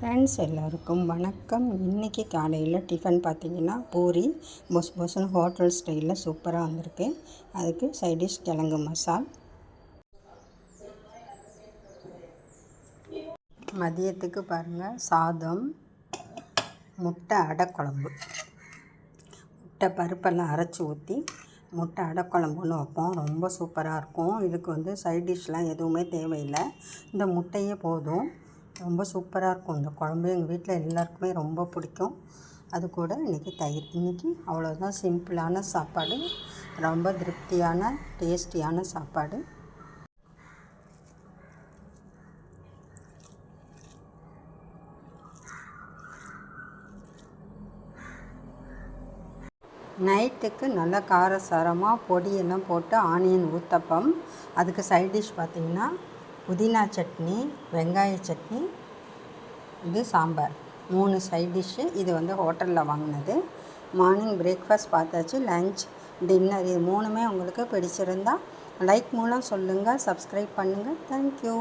Friends எல்லோருக்கும் வணக்கம். இன்றைக்கி காலையில் டிஃபன் பார்த்திங்கன்னா பூரி பொசுன்னு ஹோட்டல் ஸ்டைலில் சூப்பராக வந்திருக்கு. அதுக்கு சைடிஷ் கிழங்கு மசால். மதியத்துக்கு பாருங்கள், சாதம், முட்டை அடை குழம்பு. முட்டை பருப்பெல்லாம் அரைச்சி ஊற்றி முட்டை அடை குழம்புன்னு வைப்போம். ரொம்ப சூப்பராக இருக்கும். இதுக்கு சைடிஷ்லாம் எதுவுமே தேவையில்லை, இந்த முட்டையே போதும். ரொம்ப சூப்பராக இருக்கும் இந்த குழம்பு. எங்கள் வீட்டில் எல்லாருக்குமே ரொம்ப பிடிக்கும். அது கூட இன்றைக்கி தயிர். இன்றைக்கி அவ்வளோதான், சிம்பிளான சாப்பாடு, ரொம்ப திருப்தியான டேஸ்டியான சாப்பாடு. நைட்டுக்கு நல்லா காரசாரமாக பொடியெல்லாம் போட்டு ஆனியன் ஊத்தப்பம். அதுக்கு சைட் டிஷ் பார்த்திங்கன்னா புதினா சட்னி, வெங்காய சட்னி, இது சாம்பார். 3 side dish. இது ஹோட்டலில் வாங்கினது. மார்னிங் பிரேக்ஃபாஸ்ட் பார்த்தாச்சு. லன்ச், டின்னர், இது 3மே உங்களுக்கு பிடிச்சிருந்தால் லைக் மூலம் சொல்லுங்கள், சப்ஸ்கிரைப் பண்ணுங்கள். தேங்க்யூ.